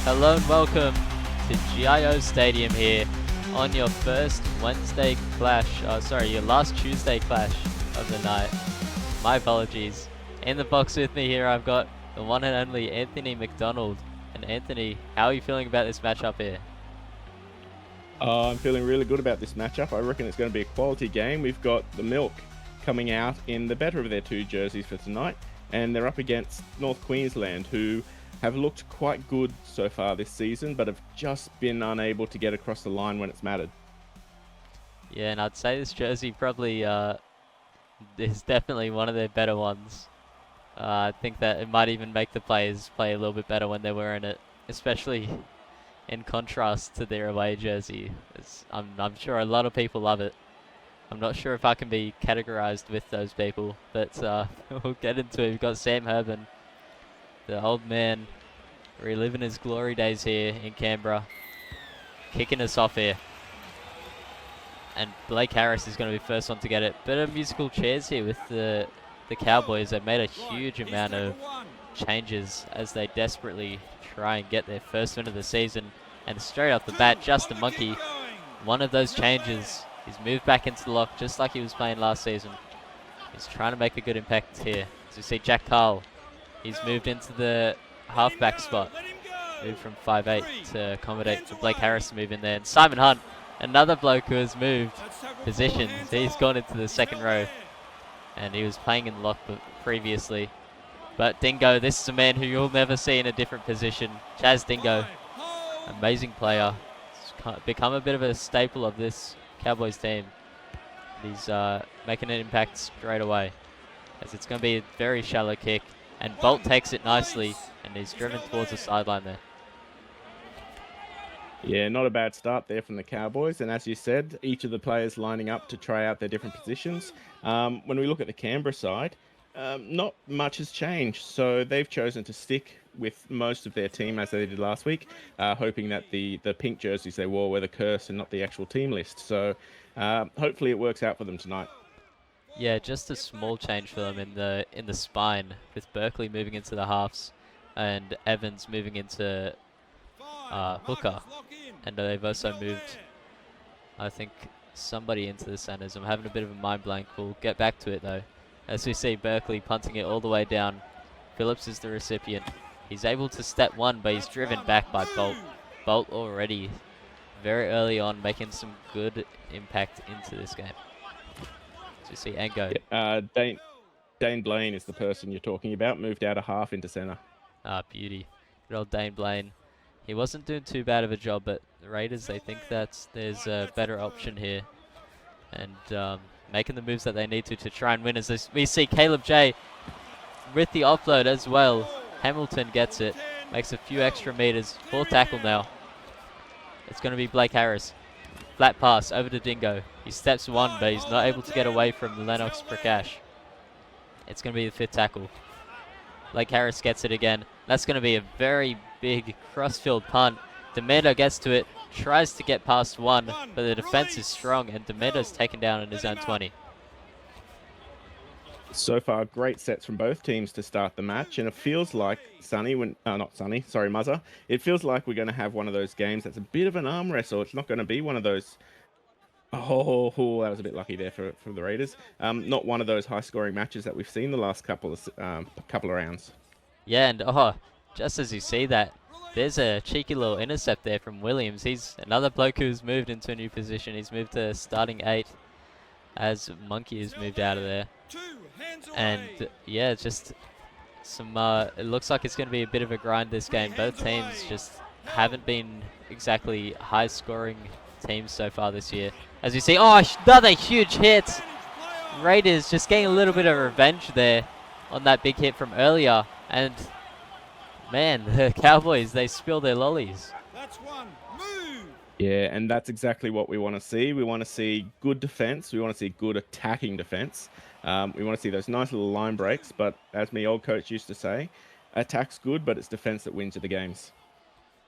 Hello and welcome to GIO Stadium here on your first Wednesday clash, your last Tuesday clash of the night. My apologies. In the box with me here I've got the one and only Anthony McDonald. And Anthony, how are you feeling about this matchup here? I'm feeling really good about this matchup. I reckon it's going to be a quality game. We've got the Milk coming out in the better of their two jerseys for tonight, and they're up against North Queensland, who have looked quite good so far this season, but have just been unable to get across the line when it's mattered. Yeah, and I'd say this jersey probably is definitely one of their better ones. I think that it might even make the players play a little bit better when they're wearing it, especially in contrast to their away jersey. I'm sure a lot of people love it. I'm not sure if I can be categorized with those people, but we'll get into it. We've got Sam Herban, the old man, reliving his glory days here in Canberra, kicking us off here. And Blake Harris is going to be first one to get it. Bit of musical chairs here with the Cowboys. They've made a huge amount of changes as they desperately try and get their first win of the season. And straight off the bat, Justin Monkey, one of those changes. He's moved back into the lock just like he was playing last season. He's trying to make a good impact here. As you see Jack Carl, he's moved into the halfback spot. Moved from 5'8" to accommodate for Blake Harris to move in there. And Simon Hunt, another bloke who has moved positions. He's gone into the second row. And he was playing in lock previously. But Dingo, this is a man who you'll never see in a different position. Chaz Dingo, amazing player. He's become a bit of a staple of this Cowboys team. He's making an impact straight away, as it's going to be a very shallow kick, and Bolt takes it nicely, and he's driven towards the sideline there. Yeah, not a bad start there from the Cowboys, and as you said, each of the players lining up to try out their different positions. When we look at the Canberra side, not much has changed, so they've chosen to stick with most of their team as they did last week, hoping that the pink jerseys they wore were the curse and not the actual team list. So hopefully it works out for them tonight. Yeah, just a small change for them in the spine, with Berkeley moving into the halves and Evans moving into hooker, and they've also moved, I think, somebody into the centers. I'm having a bit of a mind blank. We'll get back to it though. As we see Berkeley punting it all the way down. Phillips is the recipient. He's able to step one, but he's driven back by Bolt. Bolt already very early on making some good impact into this game. So you see Ango. Yeah, Dane Blaine is the person you're talking about. Moved out a half into center. Ah, beauty. Good old Dane Blaine. He wasn't doing too bad of a job, but the Raiders, they think that there's a better option here. And making the moves that they need to try and win. As we see Caleb J with the offload as well. Hamilton gets it, makes a few extra meters. Full tackle now. It's going to be Blake Harris. Flat pass over to Dingo. He steps one, but he's not able to get away from Lennox Prakash. It's going to be the fifth tackle. Blake Harris gets it again. That's going to be a very big cross-field punt. Demendo gets to it, tries to get past one, but the defense is strong, and Demendo's taken down in his own 20. So far, great sets from both teams to start the match, and it feels like Muzza. It feels like we're going to have one of those games that's a bit of an arm wrestle. It's not going to be one of those. Oh, that was a bit lucky there for the Raiders. Not one of those high-scoring matches that we've seen the last couple of rounds. Yeah, and just as you see that, there's a cheeky little intercept there from Williams. He's another bloke who's moved into a new position. He's moved to starting 8 as Monkey has moved out of there. And yeah, just some. It looks like it's going to be a bit of a grind this game. Both teams just haven't been exactly high-scoring teams so far this year. As you see, another huge hit. Raiders just getting a little bit of revenge there on that big hit from earlier. And man, the Cowboys, they spill their lollies. That's one. Move. Yeah, and that's exactly what we want to see. We want to see good defense. We want to see good attacking defense. We want to see those nice little line breaks. But as my old coach used to say, attack's good, but it's defense that wins you the games.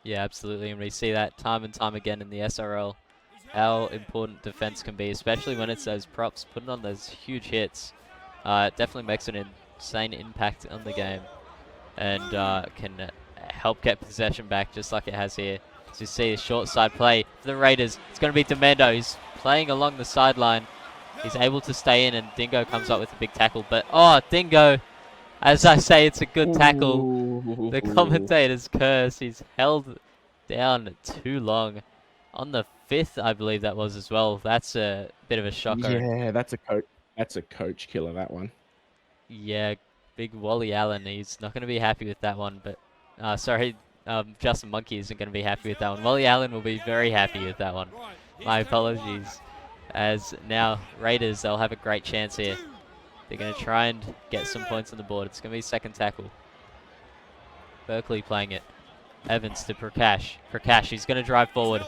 Yeah, absolutely. And we see that time and time again in the SRL, how important defense can be, especially when it's those props putting on those huge hits. It definitely makes an insane impact on the game, and can help get possession back, just like it has here. As you see a short side play for the Raiders. It's going to be Demendo. He's playing along the sideline. He's able to stay in, and Dingo comes up with a big tackle. But, oh, Dingo, as I say, it's a good tackle. Ooh. The commentator's curse. He's held down too long. On the 5th, I believe that was as well. That's a bit of a shocker. Yeah, that's a coach killer, that one. Yeah, big Wally Allen. He's not going to be happy with that one. But, Justin Monkey isn't going to be happy with that one. Wally Allen will be very happy with that one. My apologies. As now, Raiders, they'll have a great chance here. They're going to try and get some points on the board. It's going to be second tackle. Berkeley playing it. Evans to Prakash. Prakash, he's going to drive forward.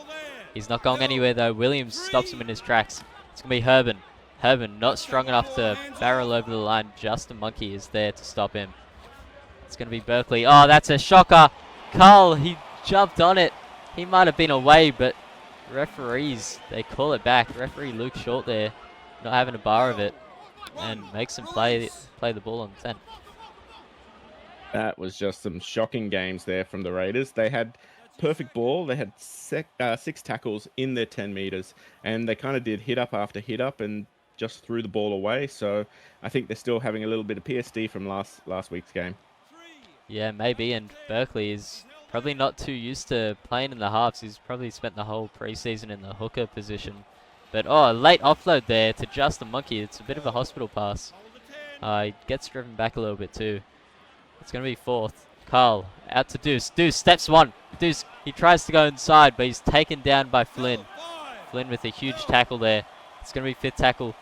He's not going anywhere though. Williams stops him in his tracks. It's going to be Herbin. Herbin not strong enough to barrel over the line. Justin Monkey is there to stop him. It's going to be Berkeley. Oh, that's a shocker. Carl, he jumped on it. He might have been away, but referees, they call it back. Referee Luke Short there, not having a bar of it, and makes him play the ball on 10. That was just some shocking games there from the Raiders. They had perfect ball. They had 6 tackles in their 10 meters, and they kind of did hit up after hit up and just threw the ball away. So I think they're still having a little bit of PSD from last week's game. Yeah, maybe, and Berkeley is probably not too used to playing in the halves. He's probably spent the whole preseason in the hooker position. But, oh, a late offload there to Justin Monkey. It's a bit of a hospital pass. He gets driven back a little bit too. It's going to be 4th. Carl out to Deuce. Deuce steps 1. Deuce, he tries to go inside, but he's taken down by Flynn. Flynn with a huge tackle there. It's going to be 5th tackle.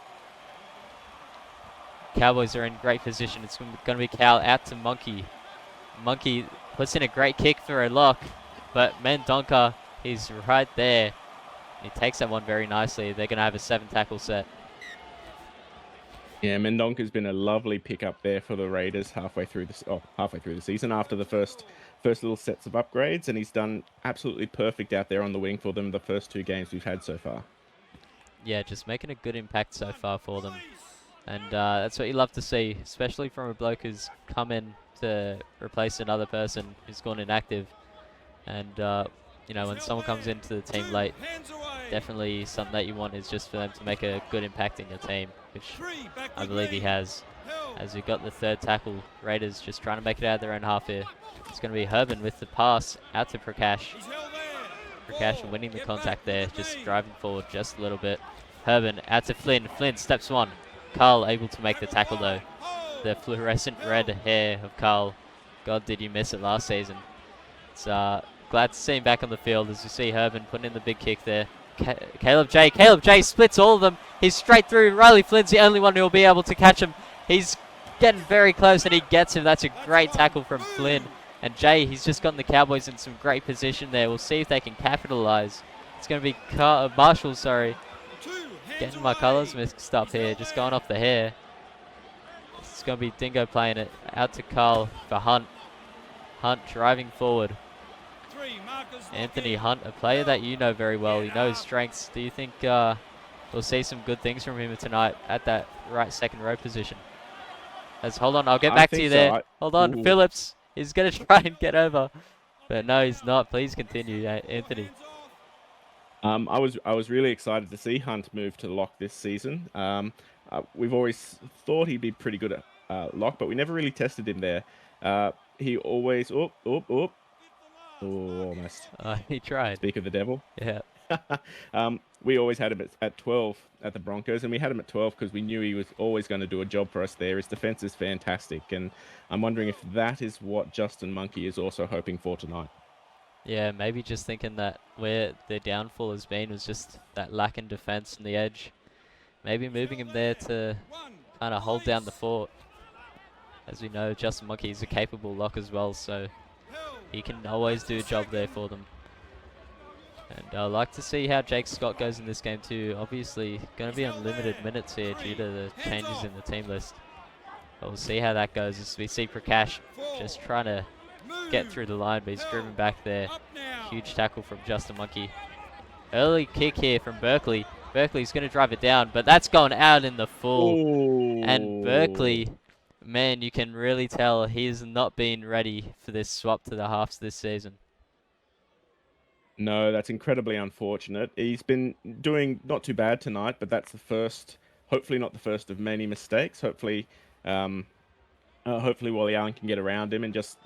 Cowboys are in great position. It's going to be Cal out to Monkey. Monkey puts in a great kick for a lock, but Mendonca, he's right there. He takes that one very nicely. They're going to have a 7 tackle set. Yeah, Mendonca's been a lovely pickup there for the Raiders halfway through the season after the first little sets of upgrades, and he's done absolutely perfect out there on the wing for them the first 2 games we've had so far. Yeah, just making a good impact so far for them. And that's what you love to see, especially from a bloke who's come in to replace another person who's gone inactive. And, you know, when someone comes into the team late, definitely something that you want is just for them to make a good impact in your team, which I believe he has. As we got the 3rd tackle, Raiders just trying to make it out of their own half here. It's going to be Herbin with the pass out to Prakash. Prakash winning the contact there, just driving forward just a little bit. Herbin out to Flynn. Flynn steps 1. Carl able to make the tackle though. The fluorescent red hair of Carl. God, did you miss it last season. It's glad to see him back on the field as you see Herbin putting in the big kick there. Caleb J splits all of them. He's straight through. Riley Flynn's the only one who will be able to catch him. He's getting very close and he gets him. That's a great tackle from Flynn. And Jay, he's just gotten the Cowboys in some great position there. We'll see if they can capitalize. It's going to be Marshall, sorry. Getting my colours mixed up here. Just going off the hair. It's going to be Dingo playing it. Out to Carl for Hunt. Hunt driving forward. Anthony Hunt, a player that you know very well. He knows strengths. Do you think we'll see some good things from him tonight at that right second row position? Hold on, I'll get back to you there. Hold on, Phillips is going to try and get over. But no, he's not. Please continue, Anthony. I was really excited to see Hunt move to lock this season. We've always thought he'd be pretty good at lock, but we never really tested him there. He always... almost. He tried. Speak of the devil. Yeah. We always had him at 12 at the Broncos, and we had him at 12 because we knew he was always going to do a job for us there. His defense is fantastic, and I'm wondering if that is what Justin Monkey is also hoping for tonight. Yeah, maybe just thinking that where their downfall has been was just that lack in defense and the edge. Maybe moving him there to kind of hold down the fort. As we know, Justin Monkey is a capable lock as well, so he can always do a job there for them. And I'd like to see how Jake Scott goes in this game too. Obviously, going to be on limited minutes here due to the changes in the team list. But we'll see how that goes as we see Prakash just trying to get through the line, but he's driven back there. Huge tackle from Justin Monkey. Early kick here from Berkeley. Berkeley's going to drive it down, but that's gone out in the full. Ooh. And Berkeley man, you can really tell he's not been ready for this swap to the halves this season. No, that's incredibly unfortunate. He's been doing not too bad tonight, but that's the first, hopefully not the first of many mistakes. Hopefully Wally Allen can get around him and just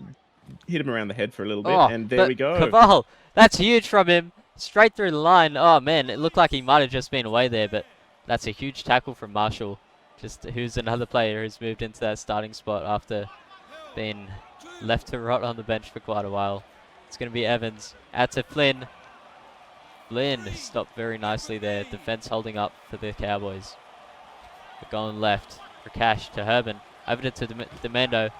hit him around the head for a little bit. Oh, And there but we go. Cabal, that's huge from him. Straight through the line. Oh, man, it looked like he might have just been away there, but that's a huge tackle from Marshall. Just who's another player who's moved into that starting spot after being left to rot on the bench for quite a while. It's going to be Evans. Out to Flynn. Flynn stopped very nicely there. Defense holding up for the Cowboys. We're going left for Cash to Herban. Over to Demando.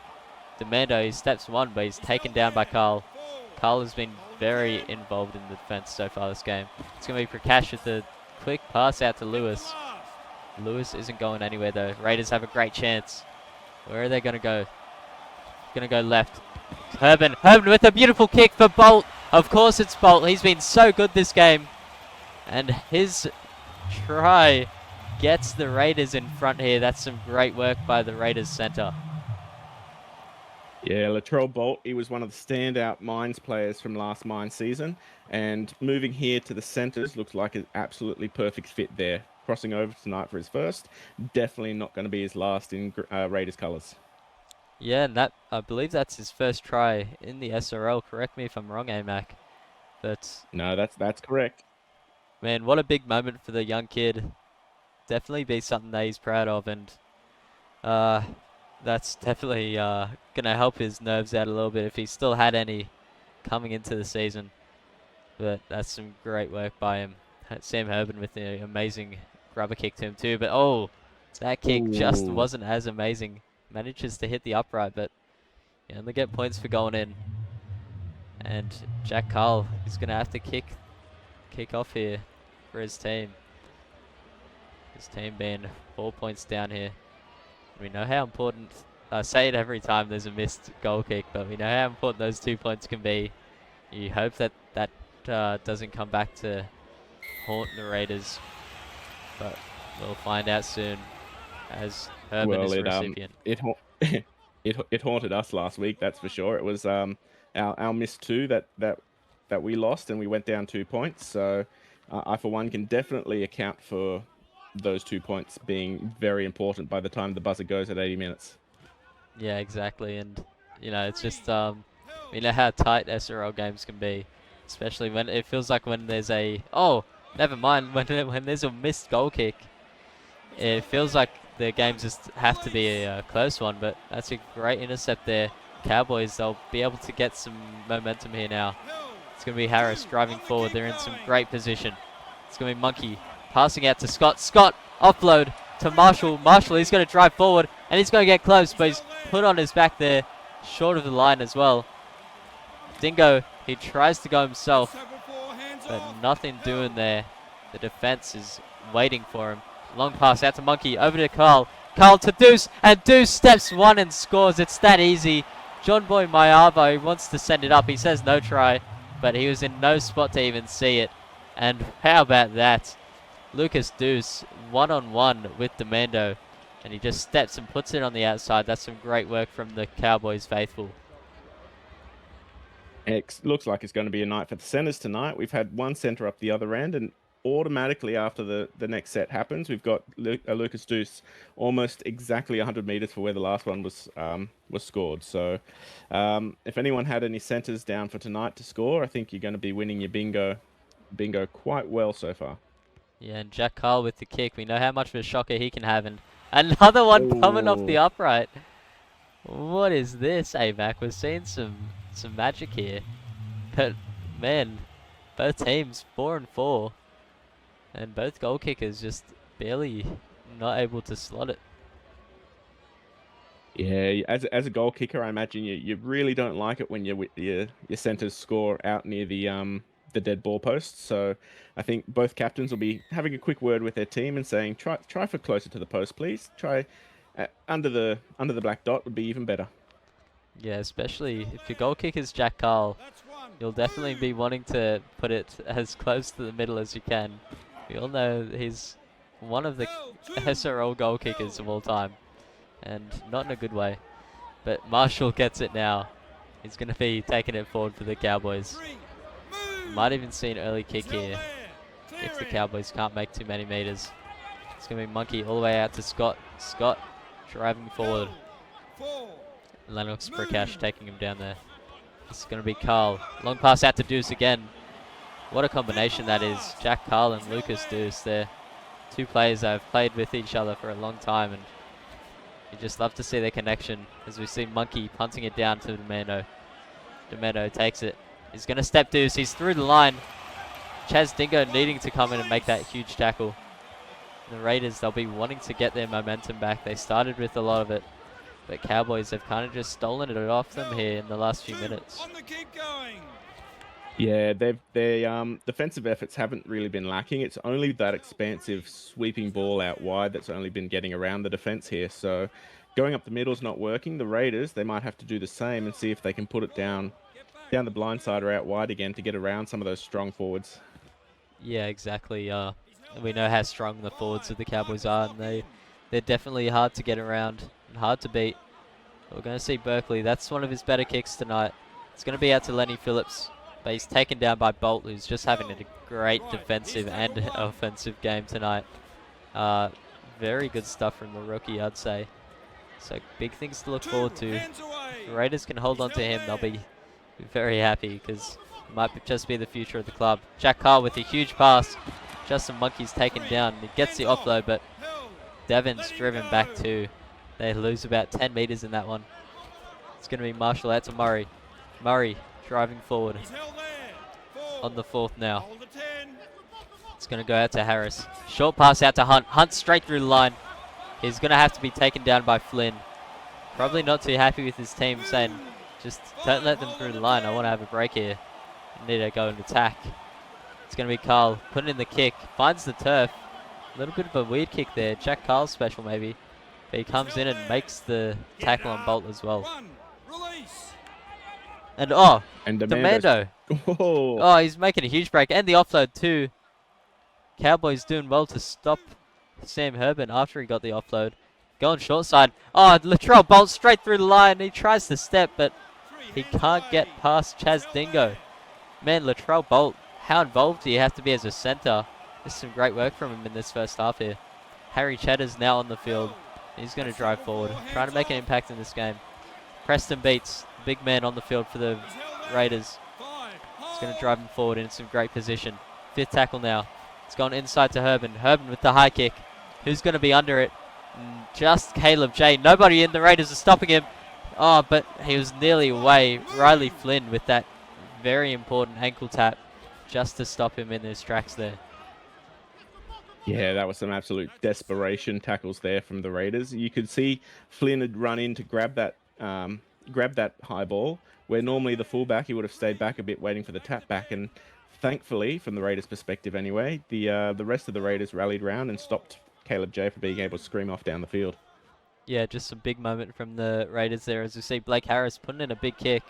Demando, he steps one, but he's taken down by Carl. Carl has been very involved in the defense so far this game. It's going to be Prakash with the quick pass out to Lewis. Lewis isn't going anywhere though. Raiders have a great chance. Where are they going to go? Going to go left. Herban with a beautiful kick for Bolt. Of course it's Bolt. He's been so good this game. And his try gets the Raiders in front here. That's some great work by the Raiders center. Yeah, Latrell Bolt, he was one of the standout Mines players from last Mines season. And moving here to the centres looks like an absolutely perfect fit there. Crossing over tonight for his first. Definitely not going to be his last in Raiders colours. Yeah, and that I believe that's his first try in the SRL. Correct me if I'm wrong, AMAC. But no, that's correct. Man, what a big moment for the young kid. Definitely be something that he's proud of, and that's definitely gonna help his nerves out a little bit if he still had any coming into the season. But that's some great work by him. Sam Herban with the amazing rubber kick to him too. But oh, that kick just wasn't as amazing. Manages to hit the upright, but you only get points for going in. And Jack Carl is going to have to kick off here for his team. His team being 4 points down here. We know how important, I say it every time there's a missed goal kick, but we know how important those 2 points can be. You hope that that doesn't come back to haunt the Raiders, but we'll find out soon as Herban is the recipient. It haunted us last week, that's for sure. It was our missed two that we lost, and we went down 2 points. So I, for one, can definitely account for those 2 points being very important by the time the buzzer goes at 80 minutes. Yeah, exactly. And, you know, it's just, we know how tight SRL games can be, especially when it feels like when there's a, oh, never mind, when there's a missed goal kick, it feels like the games just have to be a close one, but that's a great intercept there. Cowboys, they'll be able to get some momentum here now. It's going to be Harris driving forward. They're in some great position. It's going to be Monkey passing out to Scott. Scott, offload to Marshall. Marshall, he's going to drive forward, and he's going to get close, but he's put on his back there, short of the line as well. Dingo, he tries to go himself, but nothing doing there. The defense is waiting for him. Long pass out to Monkey, over to Carl. Carl to Deuce, and Deuce steps one and scores. It's that easy. John Boy Mayava wants to send it up. He says no try, but he was in no spot to even see it. And how about that? Lucas Deuce, one-on-one with Demando, and he just steps and puts it on the outside. That's some great work from the Cowboys faithful. It looks like it's going to be a night for the centres tonight. We've had one centre up the other end, and automatically after the next set happens, we've got Lucas Deuce almost exactly 100 metres for where the last one was scored. So if anyone had any centres down for tonight to score, I think you're going to be winning your bingo quite well so far. Yeah, and Jack Carl with the kick. We know how much of a shocker he can have, and another one coming off the upright. What is this, AMAC? We're seeing some magic here. But man, both teams 4-4. And both goal kickers just barely not able to slot it. Yeah, as a goal kicker, I imagine you really don't like it when your centres score out near the dead ball post. So I think both captains will be having a quick word with their team and saying, try for closer to the post, please. Try under the black dot would be even better. Yeah, especially if your goal kicker is Jack Carl, you'll definitely be wanting to put it as close to the middle as you can. We all know he's one of the SRL goal kickers of all time. and not in a good way. But Marshall gets it now. He's going to be taking it forward for the Cowboys. Might even see an early kick here if the Cowboys can't make too many meters. It's going to be Monkey all the way out to Scott. Scott driving forward. Lennox Prakash taking him down there. This is going to be Carl. Long pass out to Deuce again. What a combination that is. Jack Carl and Lucas Deuce. They're two players that have played with each other for a long time, and you just love to see their connection as we see Monkey punting it down to Demando. Demando takes it. He's going to step Deuce. He's through the line. Chaz Dingo needing to come in and make that huge tackle. The Raiders, they'll be wanting to get their momentum back. They started with a lot of it, but Cowboys have kind of just stolen it off them here in the last few minutes. Yeah, their defensive efforts haven't really been lacking. It's only that expansive sweeping ball out wide that's only been getting around the defense here. So going up the middle is not working. The Raiders, they might have to do the same and see if they can put it down the blind side or out wide again to get around some of those strong forwards. Yeah, exactly. We know how strong the forwards of the Cowboys are, and they're definitely hard to get around and hard to beat. We're going to see Berkeley. That's one of his better kicks tonight. It's going to be out to Lenny Phillips, but he's taken down by Bolt, who's just having a great defensive and offensive game tonight. Very good stuff from the rookie, I'd say. So big things to look forward to. If the Raiders can hold on to him, they'll be very happy, because it might just be the future of the club. Jack Carr with a huge pass. Justin Monkey's taken down. He gets the offload, but Devon's driven back too. They lose about 10 meters in that one. It's going to be Marshall out to Murray. Murray driving forward on the fourth now. It's going to go out to Harris. Short pass out to Hunt. Hunt straight through the line. He's going to have to be taken down by Flynn. Probably not too happy with his team, saying, just don't let them through the line. I want to have a break here. I need to go and attack. It's going to be Carl putting in the kick. Finds the turf. A little bit of a weird kick there. Jack Carl's special maybe. But he comes in and makes the tackle on Bolt as well. And Demando. Oh, he's making a huge break. And the offload too. Cowboys doing well to stop Sam Herbin after he got the offload. Going short side. Oh, Latrell Bolt straight through the line. He tries to step, but he can't get past Chaz Dingo. Man, Latrell Bolt, how involved do you have to be as a centre? There's some great work from him in this first half here. Harry Cheddar's now on the field. He's going to drive forward, trying to make an impact in this game. Preston Beats, big man on the field for the Raiders. He's going to drive him forward in some great position. Fifth tackle now. It's gone inside to Herbin. Herbin with the high kick. Who's going to be under it? Just Caleb J. Nobody in the Raiders is stopping him. Oh, but he was nearly away. Riley Flynn with that very important ankle tap just to stop him in his tracks there. Yeah, that was some absolute desperation tackles there from the Raiders. You could see Flynn had run in to grab that high ball, where normally the fullback, he would have stayed back a bit waiting for the tap back. And thankfully, from the Raiders' perspective anyway, the rest of the Raiders rallied round and stopped Caleb J from being able to scream off down the field. Yeah, just a big moment from the Raiders there. As we see Blake Harris putting in a big kick.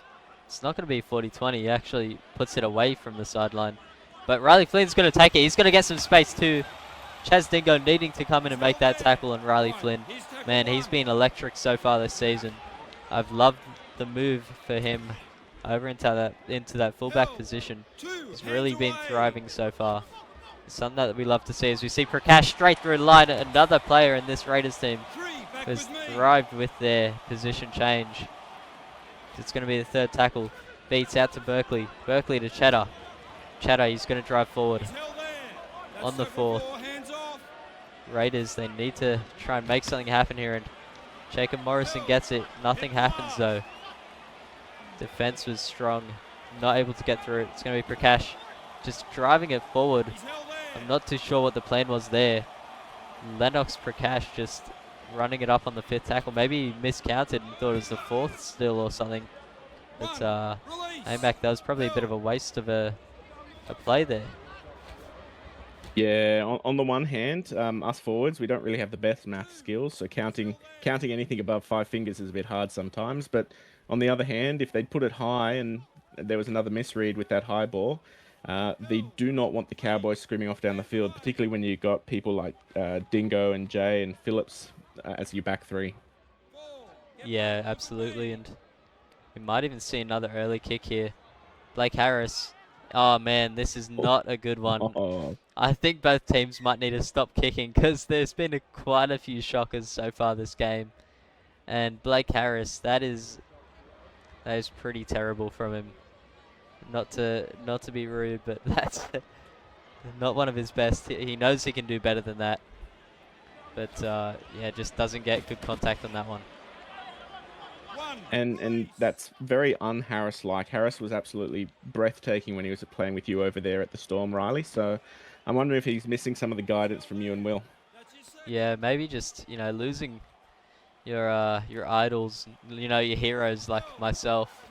It's not going to be 40-20. He actually puts it away from the sideline. But Riley Flynn's going to take it. He's going to get some space too. Chaz Dingo needing to come in and make that tackle on Riley Flynn. Man, he's been electric so far this season. I've loved the move for him over into that fullback position. He's really been thriving so far. It's something that we love to see as we see Prakash straight through the line. Another player in this Raiders team has thrived with their position change. It's going to be the third tackle. Beats out to Berkeley. Berkeley to Cheddar. Cheddar, he's going to drive forward on the fourth. Raiders, they need to try and make something happen here, and Jacob Morrison gets it. Nothing happens though. Defense was strong. Not able to get through it. It's going to be Prakash just driving it forward. I'm not too sure what the plan was there. Lennox Prakash just running it up on the fifth tackle. Maybe he miscounted and thought it was the fourth still or something. But AMAC, that was probably a bit of a waste of a play there. Yeah, on the one hand, us forwards, we don't really have the best math skills, so counting anything above 5 fingers is a bit hard sometimes. But on the other hand, if they'd put it high and there was another misread with that high ball, they do not want the Cowboys screaming off down the field, particularly when you've got people like Dingo and Jay and Phillips as your back three. Yeah, absolutely, and we might even see another early kick here. Blake Harris. Oh man, this is not a good one. Oh, I think both teams might need to stop kicking because there's been quite a few shockers so far this game. And Blake Harris, that is pretty terrible from him. Not to be rude, but that's not one of his best. He knows he can do better than that. But yeah, just doesn't get good contact on that one. and that's very un-Harris-like. Harris was absolutely breathtaking when he was playing with you over there at the Storm, Riley. So I'm wondering if he's missing some of the guidance from you and Will. Yeah, maybe just, you know, losing your idols, you know, your heroes like myself.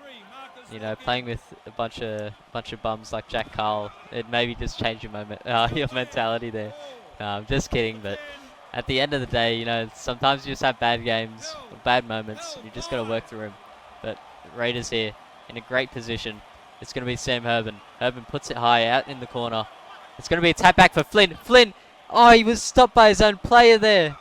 You know, playing with a bunch of bums like Jack Carl, it maybe just changed your your mentality there. I'm just kidding, but at the end of the day, you know, sometimes you just have bad games, or bad moments. You just got to work through them. But Raiders here in a great position. It's going to be Sam Herban. Herban puts it high out in the corner. It's going to be a tap back for Flynn. Flynn! Oh, he was stopped by his own player there.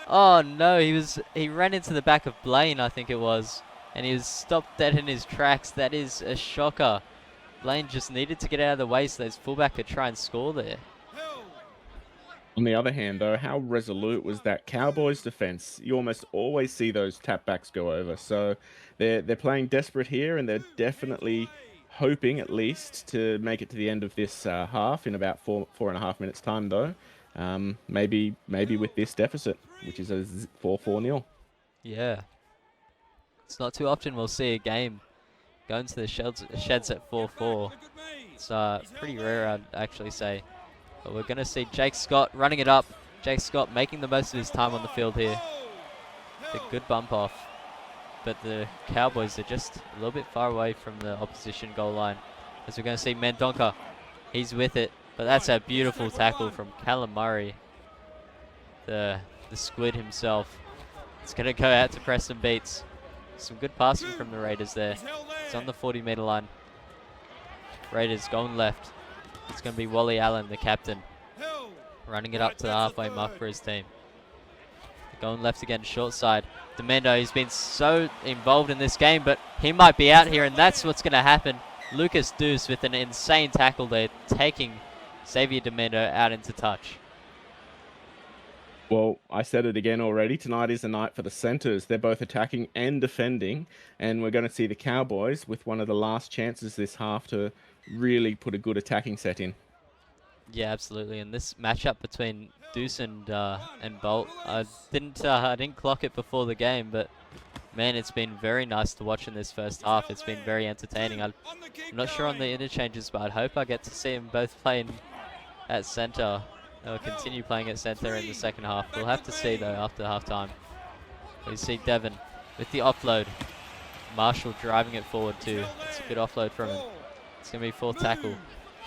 Oh no, he ran into the back of Blaine, I think it was. And he was stopped dead in his tracks. That is a shocker. Blaine just needed to get out of the way so his fullback could try and score there. On the other hand, though, how resolute was that Cowboys defense? You almost always see those tap backs go over. So they're playing desperate here, and they're definitely hoping at least to make it to the end of this half in about 4.5 minutes time, though. Maybe with this deficit, which is a 4-4-0. Yeah. It's not too often we'll see a game go into the sheds at 4-4. It's pretty rare, I'd actually say. But we're going to see Jake Scott running it up. Jake Scott making the most of his time on the field here. The good bump off. But the Cowboys are just a little bit far away from the opposition goal line. As we're going to see Mendonca. He's with it. But that's a beautiful tackle from Callum Murray. The squid himself. It's going to go out to Preston Beats. Some good passing from the Raiders there. It's on the 40-meter line. Raiders going left. It's going to be Wally Allen, the captain, running it up to the halfway mark for his team. Going left again, short side. Demendo, he's been so involved in this game, but he might be out here, and that's what's going to happen. Lucas Deuce with an insane tackle there, taking Xavier Demendo out into touch. Well, I said it again already. Tonight is the night for the centers. They're both attacking and defending, and we're going to see the Cowboys with one of the last chances this half to really put a good attacking set in. Yeah, absolutely. And this matchup between Deuce and Bolt, I didn't clock it before the game, but man, it's been very nice to watch in this first half. It's been very entertaining. I'm not sure on the interchanges, but I hope I get to see them both playing at center. They'll continue playing at center in the second half. We'll have to see, though, after halftime. We see Devon with the offload. Marshall driving it forward, too. It's a good offload from him. It's going to be fourth tackle.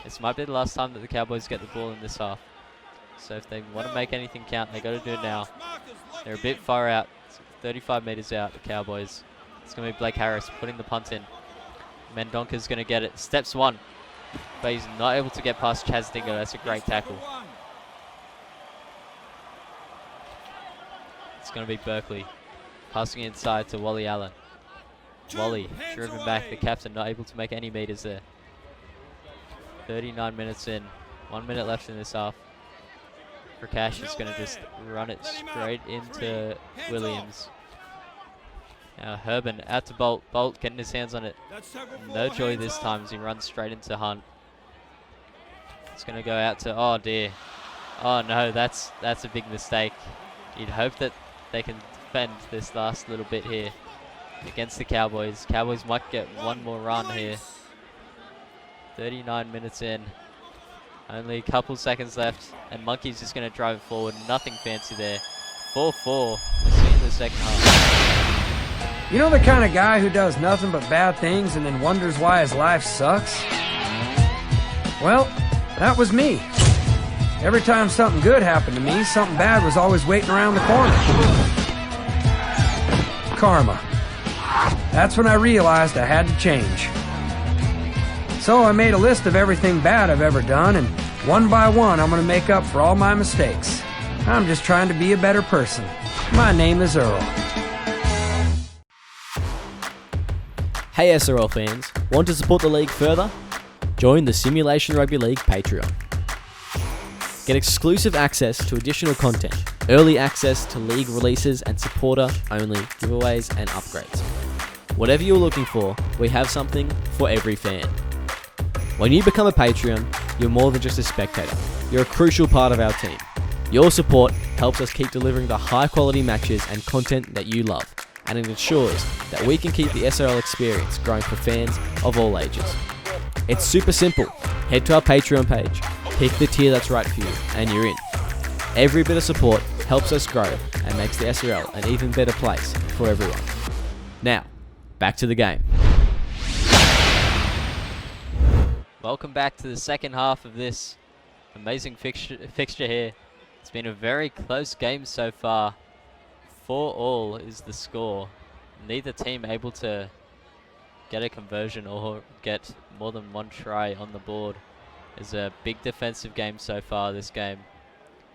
This might be the last time that the Cowboys get the ball in this half. So if they want to make anything count, they got to do it now. They're a bit far out. It's 35 meters out, the Cowboys. It's going to be Blake Harris putting the punt in. Mendonca's going to get it. Steps one. But he's not able to get past Chaz Dingo. That's a great tackle. It's going to be Berkeley passing inside to Wally Allen. Wally driven back, the captain not able to make any meters there. 39 minutes in, 1 minute left in this half. Prakash is going to just run it straight into Williams. Now Herban out to Bolt. Bolt getting his hands on it. No joy this time as he runs straight into Hunt. It's going to go out to, oh dear. Oh no, that's a big mistake. You'd hope that they can defend this last little bit here against the Cowboys. Cowboys might get one more run here. 39 minutes in. Only a couple seconds left. And Monkey's just going to drive it forward. Nothing fancy there. 4-4. We'll see in the second half. You know the kind of guy who does nothing but bad things and then wonders why his life sucks? Well, that was me. Every time something good happened to me, something bad was always waiting around the corner. Karma. That's when I realized I had to change. So I made a list of everything bad I've ever done, and one by one I'm going to make up for all my mistakes. I'm just trying to be a better person. My name is Earl. Hey SRL fans, want to support the league further? Join the Simulation Rugby League Patreon. Get exclusive access to additional content, early access to league releases and supporter-only giveaways and upgrades. Whatever you're looking for, we have something for every fan. When you become a Patreon, you're more than just a spectator. You're a crucial part of our team. Your support helps us keep delivering the high-quality matches and content that you love, and it ensures that we can keep the SRL experience growing for fans of all ages. It's super simple. Head to our Patreon page, pick the tier that's right for you, and you're in. Every bit of support helps us grow and makes the SRL an even better place for everyone. Now, back to the game. Welcome back to the second half of this amazing fixture here. It's been a very close game so far. 4-4 is the score. Neither team able to get a conversion or get more than one try on the board. It's a big defensive game so far this game.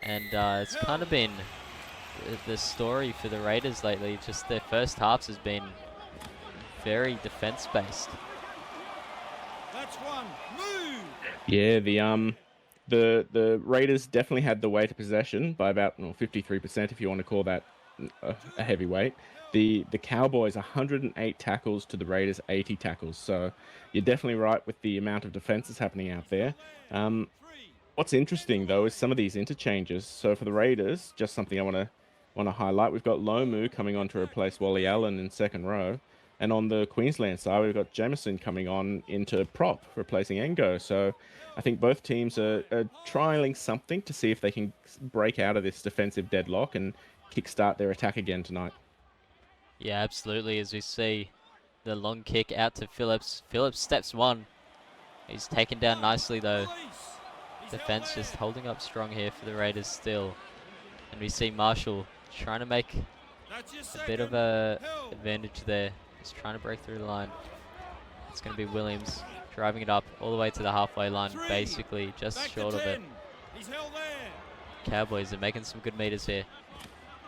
And it's kind of been the story for the Raiders lately. Just their first halves has been very defense based. That's one. Move. Yeah, the Raiders definitely had the weight of possession by about 53%, if you want to call that a heavyweight. The Cowboys 108 tackles to the Raiders 80 tackles. So you're definitely right with the amount of defense that's happening out there. What's interesting though is some of these interchanges. So for the Raiders, just something I want to highlight. We've got Lomu coming on to replace Wally Allen in second row. And on the Queensland side, we've got Jamison coming on into prop, replacing Engo. So I think both teams are trialing something to see if they can break out of this defensive deadlock and kickstart their attack again tonight. Yeah, absolutely. As we see the long kick out to Phillips. Phillips steps one. He's taken down nicely though. Defense just holding up strong here for the Raiders still. And we see Marshall trying to make a bit of a advantage there. He's trying to break through the line. It's going to be Williams driving it up all the way to the halfway line, basically just short of it. Cowboys are making some good meters here.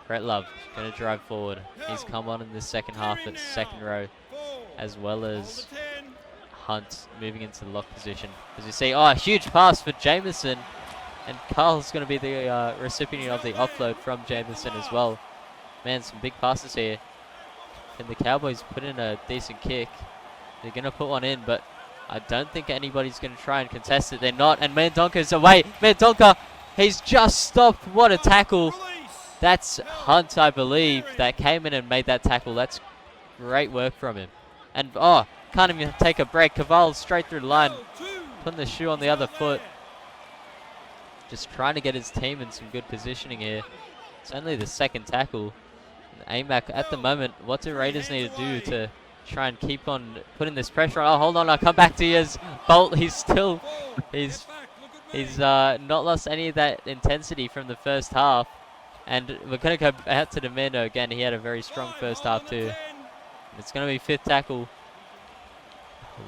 Brett Love going to drive forward. He's come on in the second half at second row, as well as Hunt moving into the lock position. As you see, a huge pass for Jamison, and Carl's going to be the recipient of the offload from Jamison as well. Man, some big passes here. And the Cowboys put in a decent kick. They're going to put one in, but I don't think anybody's going to try and contest it. They're not, and Mandonka's away. Mandonka, he's just stopped. What a tackle. That's Hunt, I believe, that came in and made that tackle. That's great work from him. And, can't even take a break. Caval's straight through the line, putting the shoe on the other foot. Just trying to get his team in some good positioning here. It's only the second tackle. AMAC at the moment, what do Raiders need to do to try and keep on putting this pressure on? Oh, hold on, I'll come back to you as Bolt. He's not lost any of that intensity from the first half. And we're going to go out to Demando again. He had a very strong first half too. It's going to be fifth tackle.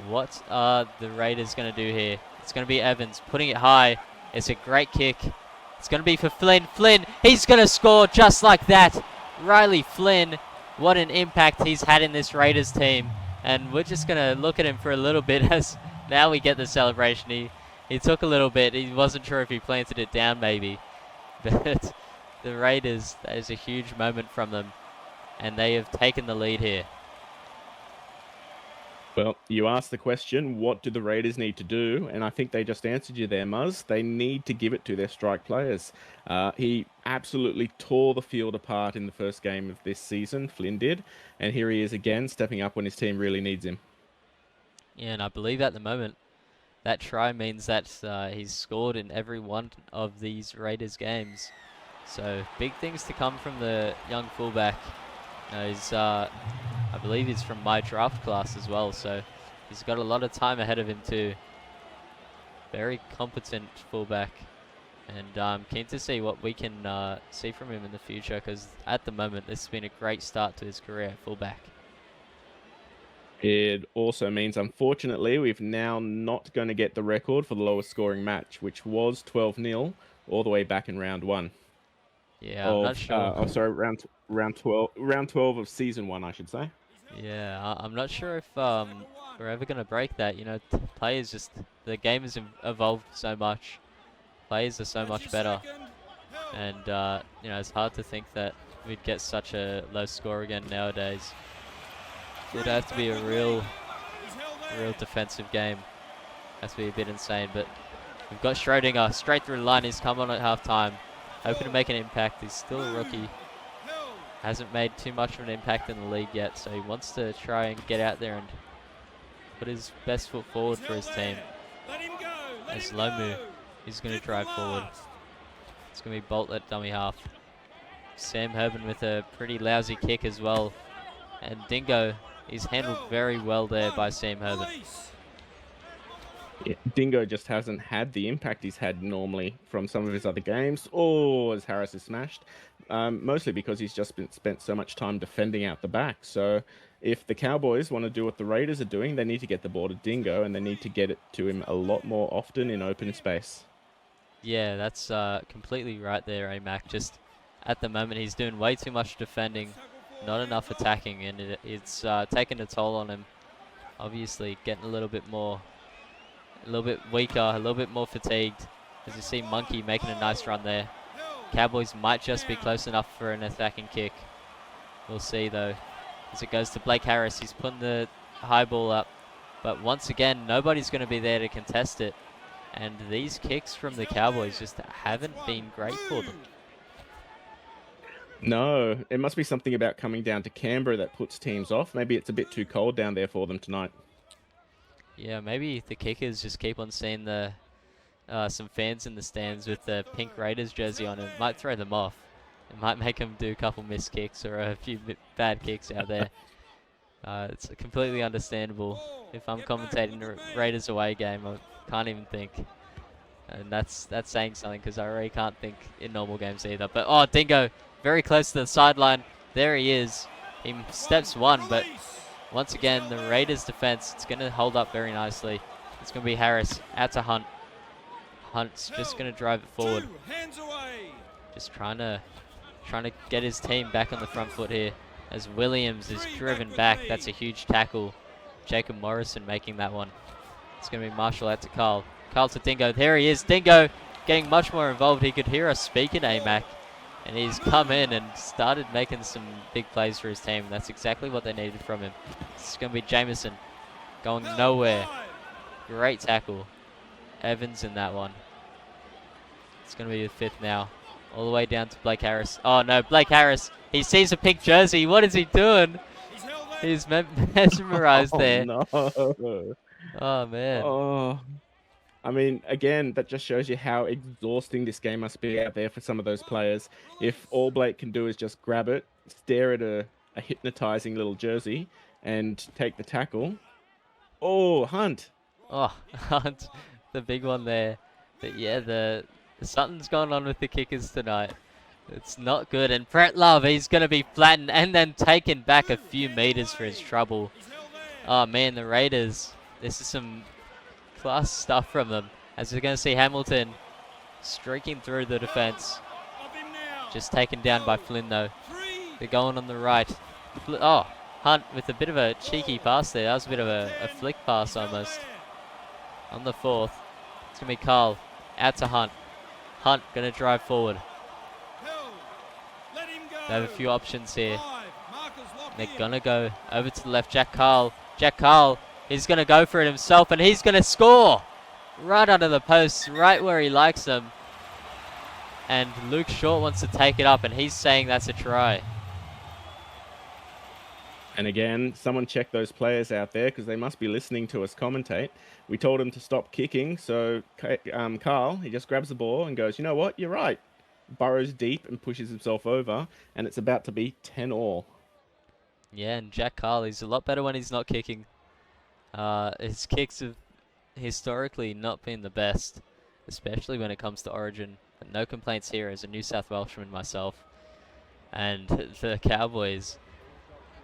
What are the Raiders going to do here? It's going to be Evans putting it high. It's a great kick. It's going to be for Flynn. Flynn, he's going to score just like that. Riley Flynn, what an impact he's had in this Raiders team. And we're just going to look at him for a little bit as now we get the celebration. He took a little bit. He wasn't sure if he planted it down maybe. But the Raiders, that is a huge moment from them. And they have taken the lead here. Well, you asked the question, what do the Raiders need to do? And I think they just answered you there, Muzz. They need to give it to their strike players. He absolutely tore the field apart in the first game of this season, Flynn did. And here he is again, stepping up when his team really needs him. Yeah, and I believe at the moment, that try means that he's scored in every one of these Raiders games. So, big things to come from the young fullback. I believe he's from my draft class as well, so he's got a lot of time ahead of him too. Very competent fullback, and I'm keen to see what we can see from him in the future, because at the moment this has been a great start to his career at fullback. It also means, unfortunately, we've now not going to get the record for the lowest scoring match, which was 12-0 all the way back in round 1. Yeah, I'm not sure. Sorry, round 12 of season 1, I should say. Yeah, I'm not sure if we're ever going to break that. You know, players just, the game has evolved so much. Players are so much better. And, you know, it's hard to think that we'd get such a low score again nowadays. It'd have to be a real defensive game. Has to be a bit insane. But we've got Schrodinger straight through the line. He's come on at half-time. Hoping to make an impact. He's still a rookie. Hasn't made too much of an impact in the league yet, so he wants to try and get out there and put his best foot forward for his team. As Lomu is going to drive forward. It's going to be Bolt at dummy half. Sam Herban with a pretty lousy kick as well. And Dingo is handled very well there by Sam Herban. Yeah, Dingo just hasn't had the impact he's had normally from some of his other games. Oh, as Harris is smashed. Mostly because he's just spent so much time defending out the back. So if the Cowboys want to do what the Raiders are doing, they need to get the ball to Dingo, and they need to get it to him a lot more often in open space. Yeah, that's completely right there, AMAC. Just at the moment, he's doing way too much defending, not enough attacking, and it's taking a toll on him. Obviously, getting a little bit weaker, a little bit more fatigued. As you see Monkey making a nice run there. Cowboys might just be close enough for an attacking kick. We'll see though. As it goes to Blake Harris, he's putting the high ball up. But once again, nobody's going to be there to contest it. And these kicks from the Cowboys just haven't been great for them. No, it must be something about coming down to Canberra that puts teams off. Maybe it's a bit too cold down there for them tonight. Yeah, maybe the kickers just keep on seeing the some fans in the stands with the pink Raiders jersey on. It might throw them off. It might make them do a couple missed kicks or a few bad kicks out there. It's completely understandable. If I'm commentating a Raiders away game, I can't even think. And that's saying something, because I really can't think in normal games either. But, oh, Dingo, very close to the sideline. There he is. He steps one, but once again, the Raiders defense, it's going to hold up very nicely. It's going to be Harris out to Hunt. Hunt's just going to drive it forward. Just trying to get his team back on the front foot here. As Williams is driven back. That's a huge tackle. Jacob Morrison making that one. It's going to be Marshall out to Carl. Carl to Dingo. There he is. Dingo getting much more involved. He could hear us speaking, AMAC. And he's come in and started making some big plays for his team. That's exactly what they needed from him. It's going to be Jameson going nowhere. Great tackle. Evans in that one. It's going to be the fifth now. All the way down to Blake Harris. Oh no, Blake Harris. He sees a pink jersey. What is he doing? He's mesmerized there. No. Oh man. Oh. I mean, again, that just shows you how exhausting this game must be out there for some of those players. If all Blake can do is just grab it, stare at a hypnotizing little jersey, and take the tackle. Oh, Hunt. Oh, Hunt. The big one there. But yeah, something's going on with the kickers tonight. It's not good. And Brett Love, he's going to be flattened and then taken back a few meters for his trouble. Oh man, the Raiders. This is some class stuff from them. As we're going to see Hamilton streaking through the defense. Just taken down by Flynn though. They're going on the right. Oh, Hunt with a bit of a cheeky pass there. That was a bit of a flick pass almost. On the fourth. It's going to be Carl. Out to Hunt. Hunt going to drive forward. They have a few options here. They're going to go over to the left. Jack Carl. Jack Carl is going to go for it himself, and he's going to score. Right under the post, right where he likes them. And Luke Short wants to take it up, and he's saying that's a try. And again, someone check those players out there, because they must be listening to us commentate. We told him to stop kicking, so Carl, he just grabs the ball and goes, you know what, you're right. Burrows deep and pushes himself over, and it's about to be 10-all. Yeah, and Jack Carl, he's a lot better when he's not kicking. His kicks have historically not been the best, especially when it comes to Origin. But no complaints here as a New South Welshman myself. And the Cowboys,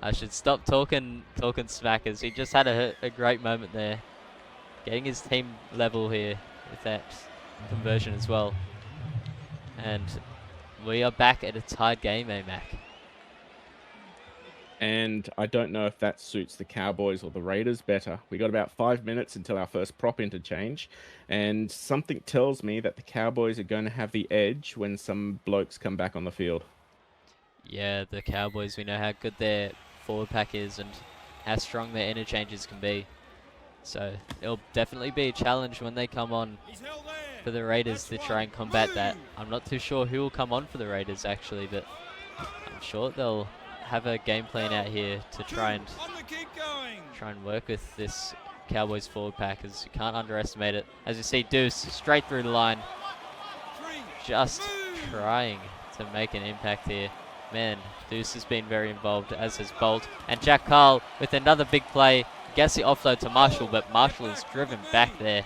I should stop talking smackers. He just had a great moment there. Getting his team level here with that conversion as well. And we are back at a tied game, AMAC. And I don't know if that suits the Cowboys or the Raiders better. We got about 5 minutes until our first prop interchange, and something tells me that the Cowboys are going to have the edge when some blokes come back on the field. Yeah, the Cowboys, we know how good their forward pack is and how strong their interchanges can be. So it'll definitely be a challenge when they come on for the Raiders to try and combat that. I'm not too sure who will come on for the Raiders actually, but I'm sure they'll have a game plan out here to try and work with this Cowboys forward pack, as you can't underestimate it. As you see, Deuce straight through the line, just trying to make an impact here. Man, Deuce has been very involved, as has Bolt. And Jack Carl with another big play. Gets the offload to Marshall, but Marshall is driven back there.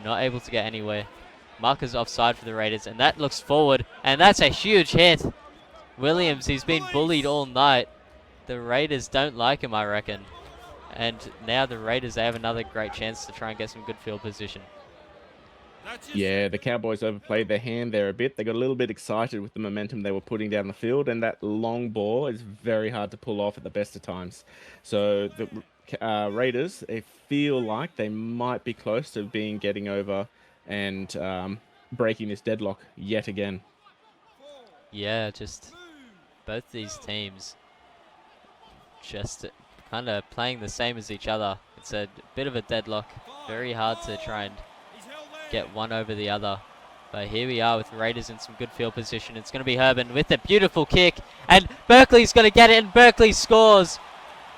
Not able to get anywhere. Marker's offside for the Raiders, and that looks forward, and that's a huge hit. Williams, he's been bullied all night. The Raiders don't like him, I reckon. And now the Raiders, they have another great chance to try and get some good field position. Yeah, the Cowboys overplayed their hand there a bit. They got a little bit excited with the momentum they were putting down the field, and that long ball is very hard to pull off at the best of times. So the Raiders, they feel like they might be close to getting over and breaking this deadlock yet again. Yeah, just both these teams just kind of playing the same as each other. It's a bit of a deadlock. Very hard to try and get one over the other. But here we are with Raiders in some good field position. It's going to be Herban with a beautiful kick. And Berkeley's going to get it, and Berkeley scores.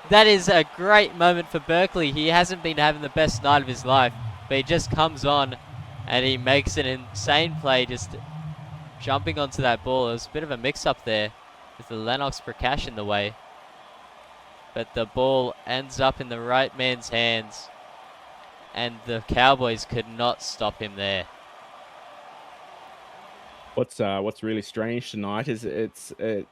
That is a great moment for Berkeley. He hasn't been having the best night of his life, but he just comes on and he makes an insane play, just jumping onto that ball. It was a bit of a mix-up there with the Lennox Prakash in the way. But the ball ends up in the right man's hands, and the Cowboys could not stop him there. What's really strange tonight is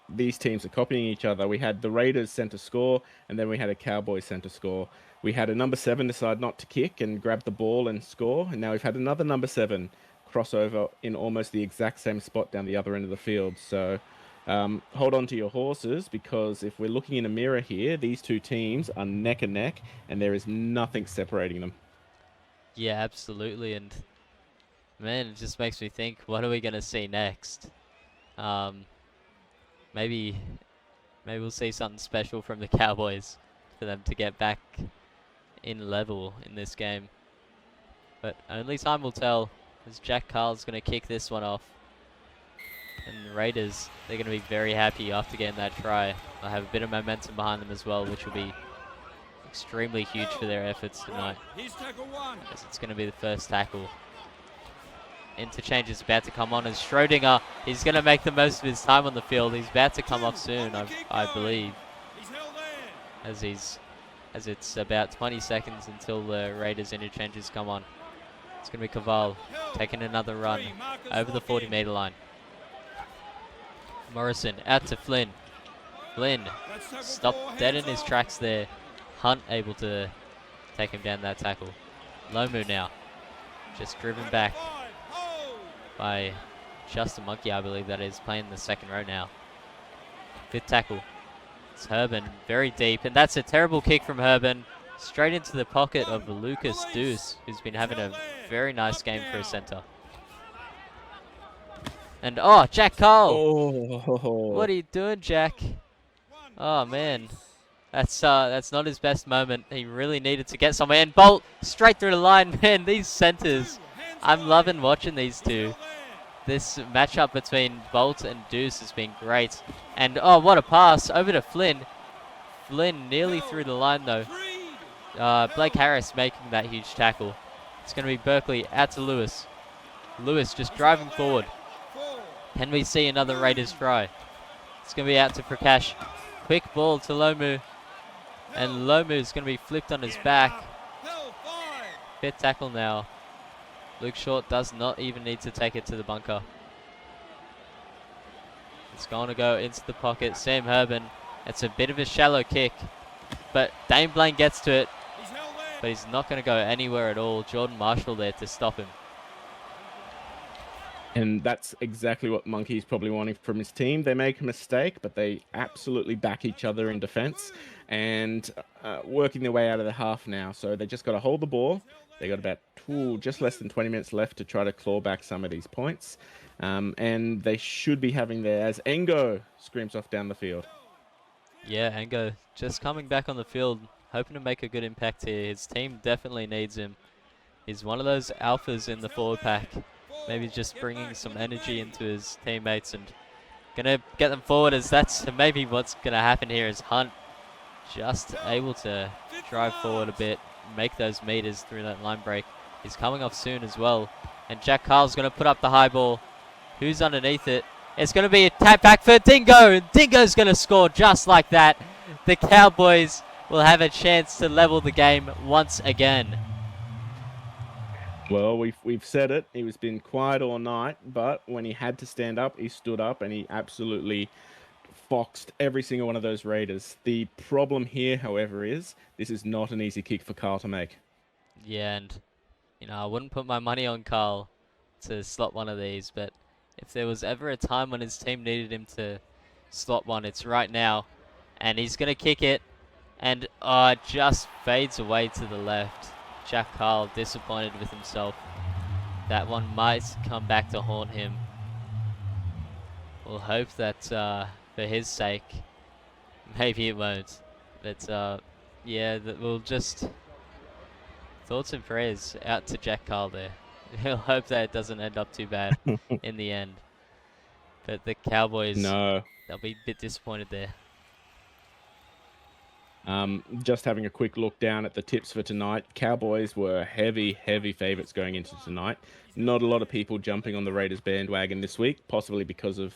these teams are copying each other. We had the Raiders center score, and then we had a Cowboys center score. We had a number 7 decide not to kick and grab the ball and score, and now we've had another number 7 crossover in almost the exact same spot down the other end of the field. So hold on to your horses, because if we're looking in a mirror here, these two teams are neck and neck, and there is nothing separating them. Yeah, absolutely. And man, it just makes me think, what are we going to see next? Maybe we'll see something special from the Cowboys for them to get back in level in this game. But only time will tell, as Jack Carl's going to kick this one off. And the Raiders, they're going to be very happy after getting that try. They'll have a bit of momentum behind them as well, which will be extremely huge for their efforts tonight, as it's going to be the first tackle. Interchange is about to come on as Schrodinger. He's going to make the most of his time on the field. He's about to come off soon, I believe, as it's about 20 seconds until the Raiders interchanges come on. It's going to be Caval taking another run over the 40-meter line. Morrison out to Flynn. Flynn stopped dead in his tracks there. Hunt able to take him down that tackle. Lomu now, just driven back by Justin Monkey, I believe that is, playing the second row now. Fifth tackle. It's Herban, very deep, and that's a terrible kick from Herban, straight into the pocket of Lucas Deuce, who's been having a very nice game for a centre. And oh, Jack Cole! Oh. What are you doing, Jack? Oh man, that's not his best moment. He really needed to get somewhere. And Bolt straight through the line, man. These centres, I'm loving watching these two. This matchup between Bolt and Deuce has been great. And oh, what a pass over to Flynn. Flynn nearly through the line though. Blake Harris making that huge tackle. It's going to be Berkeley out to Lewis. Lewis just driving forward. Can we see another Raiders try? It's going to be out to Prakash. Quick ball to Lomu. And Lomu is going to be flipped on his back. Fifth tackle now. Luke Short does not even need to take it to the bunker. It's going to go into the pocket. Sam Herban. It's a bit of a shallow kick, but Dane Blaine gets to it. But he's not going to go anywhere at all. Jordan Marshall there to stop him. And that's exactly what Monkey's probably wanting from his team. They make a mistake, but they absolutely back each other in defense and working their way out of the half now. So they just got to hold the ball. They got about just less than 20 minutes left to try to claw back some of these points. And they should be having their, as Engo screams off down the field. Yeah, Ango just coming back on the field, hoping to make a good impact here. His team definitely needs him. He's one of those alphas in the forward pack. Maybe just bringing some energy into his teammates and gonna get them forward, as that's maybe what's gonna happen here. Is Hunt just able to drive forward a bit, make those meters through that line break. He's coming off soon as well. And Jack Carl's gonna put up the high ball. Who's underneath it? It's gonna be a tap back for Dingo. And Dingo's gonna score just like that. The Cowboys will have a chance to level the game once again. Well, we've said it. He was been quiet all night, but when he had to stand up, he stood up and he absolutely foxed every single one of those Raiders. The problem here, however, is this is not an easy kick for Carl to make. Yeah, and I wouldn't put my money on Carl to slot one of these, but if there was ever a time when his team needed him to slot one, it's right now. And he's gonna kick it, and it just fades away to the left. Jack Carl disappointed with himself. That one might come back to haunt him. We'll hope that for his sake, maybe it won't. But yeah, we'll just thoughts and prayers out to Jack Carl there. He'll hope that it doesn't end up too bad in the end. But the Cowboys, No. they'll be a bit disappointed there. Just having a quick look down at the tips for tonight. Cowboys were heavy favourites going into tonight. Not a lot of people jumping on the Raiders bandwagon this week, possibly because of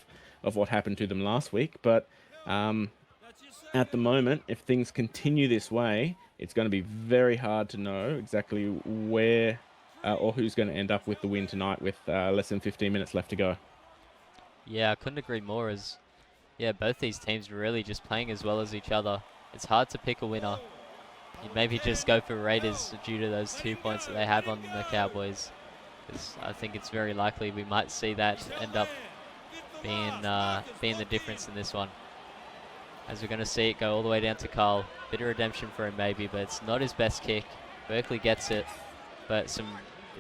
what happened to them last week. But at the moment, if things continue this way, it's going to be very hard to know exactly where or who's going to end up with the win tonight with less than 15 minutes left to go. Yeah, I couldn't agree more, as both these teams are really just playing as well as each other. It's hard to pick a winner. You'd maybe just go for Raiders due to those 2 points that they have on the Cowboys. I think it's very likely we might see that end up being the difference in this one. As we're going to see it go all the way down to Carl. Bit of redemption for him maybe, but it's not his best kick. Berkeley gets it, but some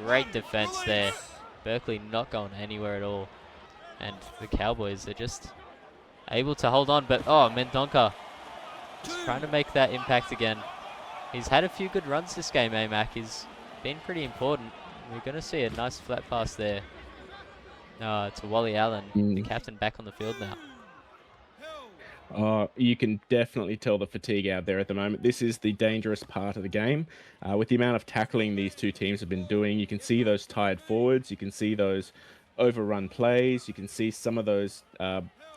great defense there. Berkeley not going anywhere at all. And the Cowboys, they're just able to hold on, but Mendonca just trying to make that impact again. He's had a few good runs this game, Mac. He's been pretty important. We're going to see a nice flat pass there to Wally Allen, the captain, back on the field now. You can definitely tell the fatigue out there at the moment. This is the dangerous part of the game. With the amount of tackling these two teams have been doing, you can see those tired forwards. You can see those overrun plays. You can see some of those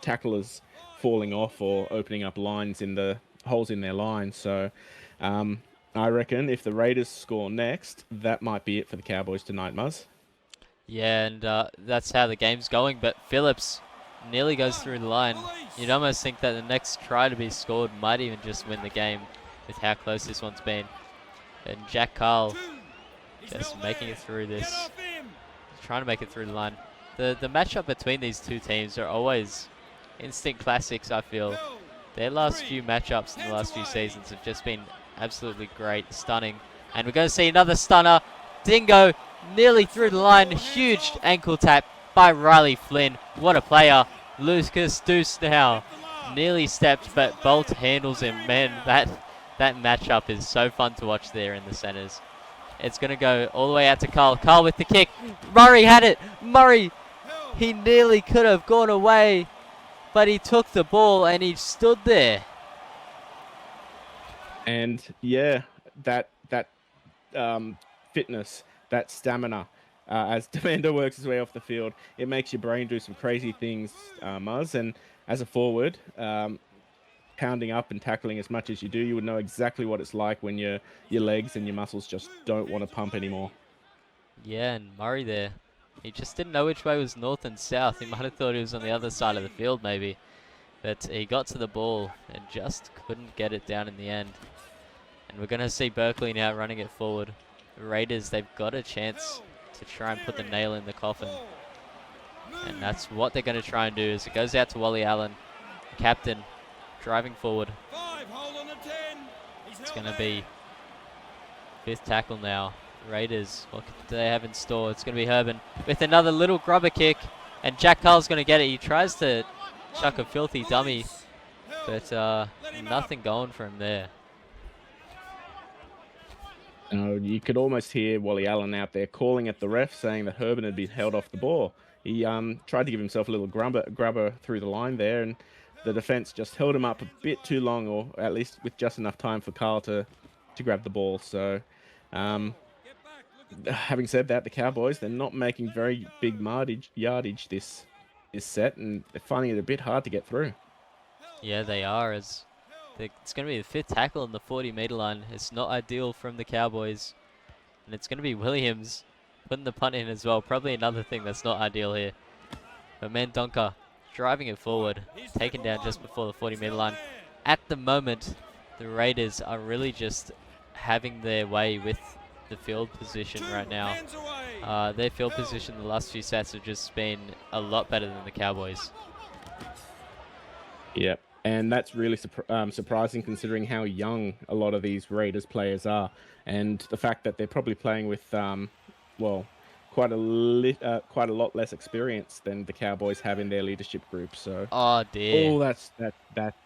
tacklers falling off or opening up lines in the holes in their line. So I reckon if the Raiders score next, that might be it for the Cowboys tonight, Muzz. Yeah, and that's how the game's going, but Phillips nearly goes through the line. You'd almost think that the next try to be scored might even just win the game with how close this one's been. And Jack Carl just making it through this, trying to make it through the line. The matchup between these two teams are always instant classics, I feel. Their last few matchups in the last few seasons have just been absolutely great, stunning. And we're going to see another stunner. Dingo nearly through the line. Huge ankle tap by Riley Flynn. What a player. Lucas Deuce now nearly stepped, but Bolt handles him. Man, that matchup is so fun to watch there in the centers. It's going to go all the way out to Carl. Carl with the kick. Murray had it. Murray, he nearly could have gone away, but he took the ball and he stood there. And yeah, that fitness, that stamina, as Demando works his way off the field, it makes your brain do some crazy things, Muzz. And as a forward, pounding up and tackling as much as you do, you would know exactly what it's like when your legs and your muscles just don't want to pump anymore. Yeah, and Murray there, he just didn't know which way was north and south. He might have thought he was on the other side of the field maybe, but he got to the ball and just couldn't get it down in the end. And we're going to see Berkeley now running it forward. The Raiders, they've got a chance to try and put the nail in the coffin. And that's what they're going to try and do. As it goes out to Wally Allen, captain, driving forward. 5, hold on to 10. He's It's held going to there. be 5th tackle now. Raiders, what do they have in store? It's going to be Herbin with another little grubber kick. And Jack Carl's going to get it. He tries to chuck a filthy dummy, but nothing going for him there. You could almost hear Wally Allen out there calling at the ref, saying that Herbin had been held off the ball. He tried to give himself a little grubber through the line there, and the defense just held him up a bit too long, or at least with just enough time for Carl to grab the ball. So, having said that, the Cowboys, they're not making very big yardage this set, and they're finding it a bit hard to get through. Yeah, they are. It's going to be the 5th tackle on the 40-meter line. It's not ideal from the Cowboys. And it's going to be Williams putting the punt in as well. Probably another thing that's not ideal here. But Mendonca driving it forward, taken down just before the 40-meter line. At the moment, the Raiders are really just having their way with the field position right now. Their field position the last few sets have just been a lot better than the Cowboys. Yep. And that's really surprising considering how young a lot of these Raiders players are. And the fact that they're probably playing with, quite a lot less experience than the Cowboys have in their leadership group. So, Oh, dear. that's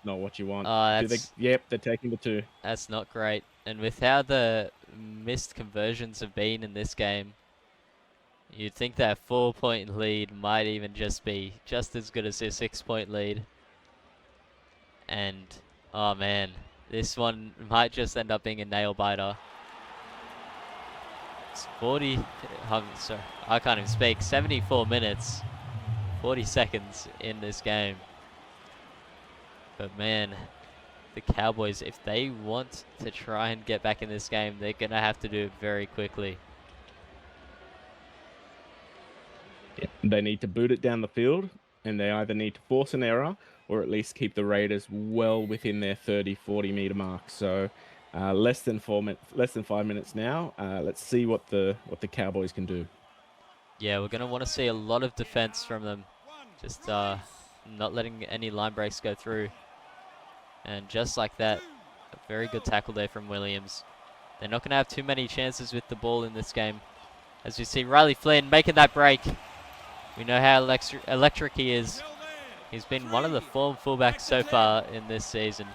not what you want. That's They're taking the 2. That's not great. And with how the missed conversions have been in this game, you'd think that 4-point lead might even just be just as good as their 6-point lead. And, oh man, this one might just end up being a nail biter. It's 40, sorry, I can't even speak, 74 minutes, 40 seconds in this game. But man, the Cowboys, if they want to try and get back in this game, they're going to have to do it very quickly. Yeah. They need to boot it down the field, and they either need to force an error or at least keep the Raiders well within their 30-40 meter mark. So less than 5 minutes now. Let's see what the Cowboys can do. Yeah, we're going to want to see a lot of defense from them. Just not letting any line breaks go through. And just like that, a very good tackle there from Williams. They're not going to have too many chances with the ball in this game. As you see Riley Flynn making that break. We know how electric he is. He's been one of the form fullbacks so far in this season.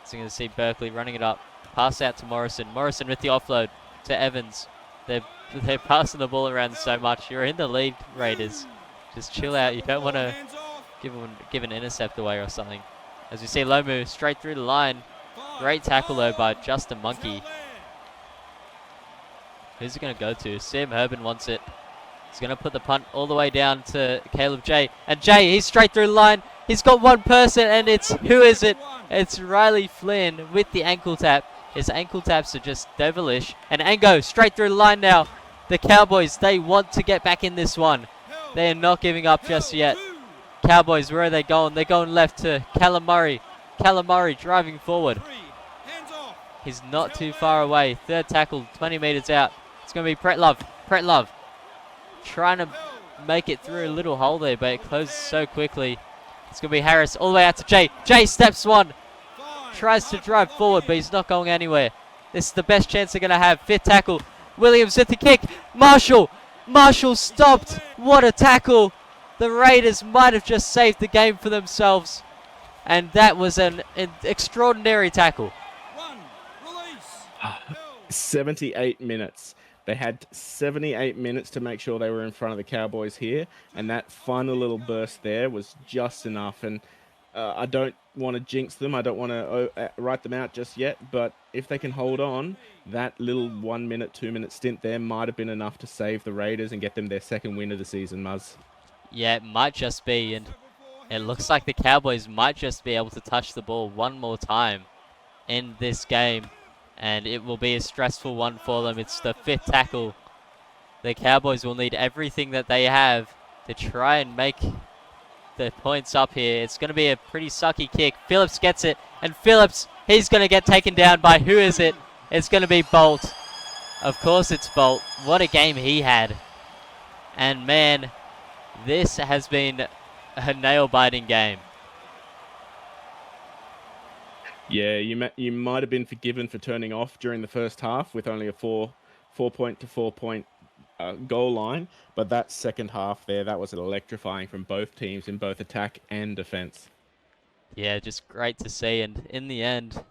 So you're going to see Berkeley running it up. Pass out to Morrison. Morrison with the offload to Evans. They're passing the ball around so much. You're in the lead, Raiders. Just chill out. You don't want to give an intercept away or something. As we see Lomu straight through the line. Great tackle though by Justin Monkey. Who's it going to go to? Sam Herbin wants it. He's going to put the punt all the way down to Caleb J. And J, he's straight through the line. He's got one person, and who is it? It's Riley Flynn with the ankle tap. His ankle taps are just devilish. And Ango straight through the line now. The Cowboys, they want to get back in this one. They are not giving up just yet. Cowboys, where are they going? They're going left to Callum Murray. Callum Murray driving forward. He's not too far away. 3rd tackle, 20 meters out. It's going to be Pretlove. Pretlove trying to make it through a little hole there, but it closes so quickly. It's going to be Harris all the way out to Jay. Jay steps one. Tries to drive forward, but he's not going anywhere. This is the best chance they're going to have. 5th tackle. Williams with the kick. Marshall. Marshall stopped. What a tackle. The Raiders might have just saved the game for themselves. And that was an extraordinary tackle. 78 minutes. They had 78 minutes to make sure they were in front of the Cowboys here, and that final little burst there was just enough. And I don't want to jinx them. I don't want to write them out just yet, but if they can hold on, that little 1 minute, 2 minute stint there might have been enough to save the Raiders and get them their 2nd win of the season, Muzz. Yeah, it might just be, and it looks like the Cowboys might just be able to touch the ball one more time in this game. And it will be a stressful one for them. It's the 5th tackle. The Cowboys will need everything that they have to try and make the points up here. It's going to be a pretty sucky kick. Phillips gets it. And Phillips, he's going to get taken down by who is it? It's going to be Bolt. Of course it's Bolt. What a game he had. And man, This has been a nail-biting game. Yeah, you might have been forgiven for turning off during the first half with only a 4-point to 4-point goal line, but that second half there, that was electrifying from both teams in both attack and defense. Yeah, just great to see. And in the end,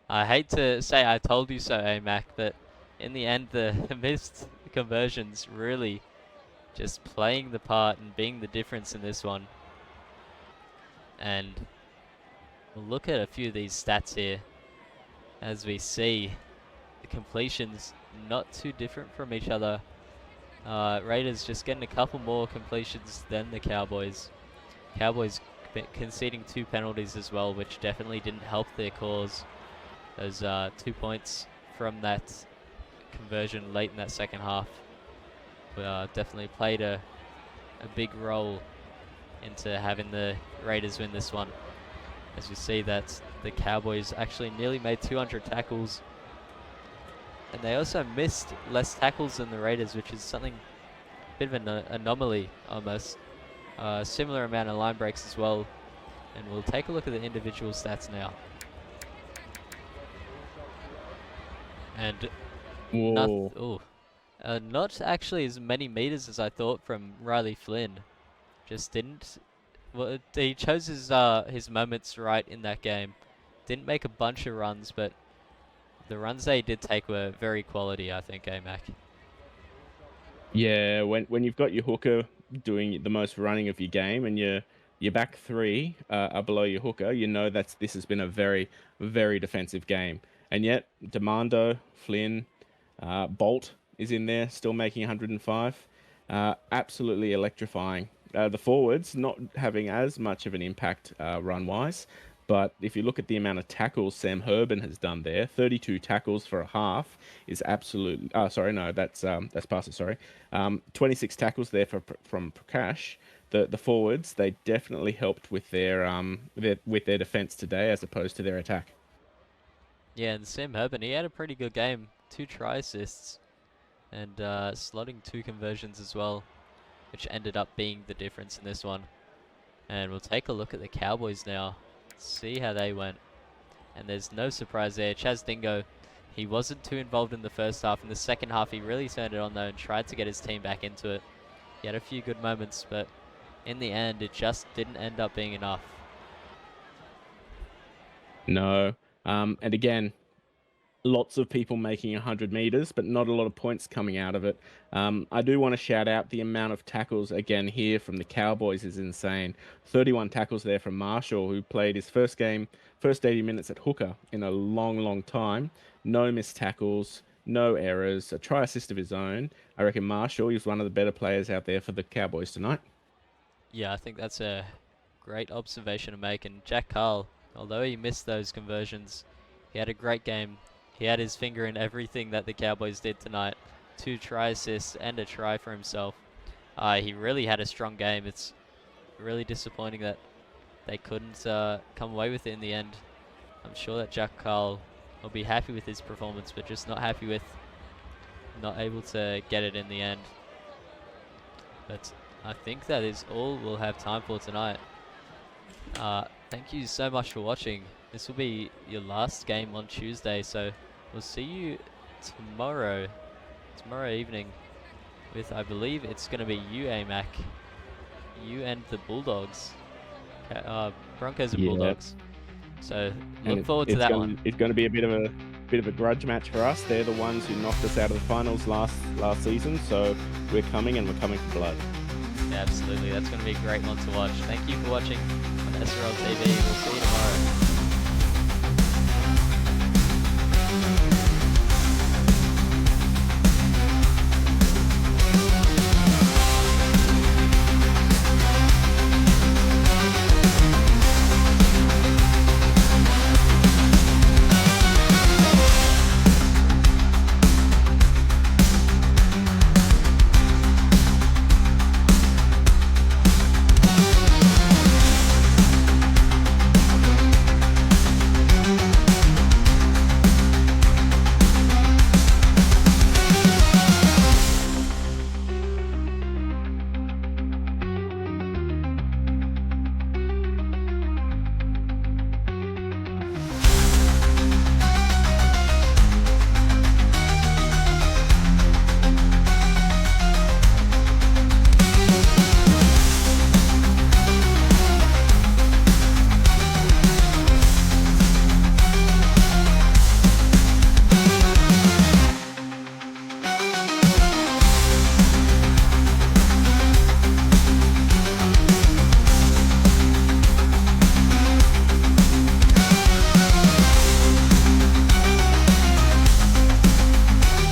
I hate to say I told you so, AMAC, but in the end, the missed conversions really just playing the part and being the difference in this one. And we'll look at a few of these stats here as we see the completions not too different from each other. Raiders just getting a couple more completions than the Cowboys. Cowboys conceding 2 penalties as well, which definitely didn't help their cause. Those 2 points from that conversion late in that second half definitely played a big role into having the Raiders win this one. As you see that the Cowboys actually nearly made 200 tackles, and they also missed less tackles than the Raiders, which is something, a bit of an anomaly almost. Similar amount of line breaks as well, and we'll take a look at the individual stats now. And not actually as many meters as I thought from Riley Flynn. Just didn't. Well, he chose his moments right in that game. Didn't make a bunch of runs, but the runs they did take were very quality, I think, AMAC. Yeah, when you've got your hooker doing the most running of your game and your back three are below your hooker, you know this has been a very, very defensive game. And yet, Demando, Flynn, Bolt is in there, still making 105. Absolutely electrifying. The forwards not having as much of an impact run-wise, but if you look at the amount of tackles Sam Herban has done there, 32 tackles for a half is absolute. Sorry, no, that's past it. Sorry, 26 tackles there from Prakash. The forwards, they definitely helped with their defense today as opposed to their attack. Yeah, and Sam Herban, he had a pretty good game. 2 try assists and slotting 2 conversions as well, which ended up being the difference in this one. And we'll take a look at the Cowboys now, see how they went. And there's no surprise there. Chaz Dingo, he wasn't too involved in the first half. In the second half, he really turned it on though and tried to get his team back into it. He had a few good moments, but in the end, it just didn't end up being enough. No. And again, lots of people making 100 meters, but not a lot of points coming out of it. I do want to shout out the amount of tackles again here from the Cowboys is insane. 31 tackles there from Marshall, who played his first 80 minutes at hooker in a long, long time. No missed tackles, no errors, a try assist of his own. I reckon Marshall is one of the better players out there for the Cowboys tonight. Yeah, I think that's a great observation to make. And Jack Carl, although he missed those conversions, he had a great game. He had his finger in everything that the Cowboys did tonight. 2 try assists and a try for himself. He really had a strong game. It's really disappointing that they couldn't come away with it in the end. I'm sure that Jack Carl will be happy with his performance, but just not happy with not able to get it in the end. But I think that is all we'll have time for tonight. Thank you so much for watching. This will be your last game on Tuesday, so we'll see you tomorrow evening with, I believe it's going to be you, AMAC. You and the Bulldogs. Broncos and Bulldogs. So look forward to that one. It's going to be a bit of a grudge match for us. They're the ones who knocked us out of the finals last season, so we're coming for blood. Yeah, absolutely. That's going to be a great one to watch. Thank you for watching on SRL TV. We'll see you tomorrow.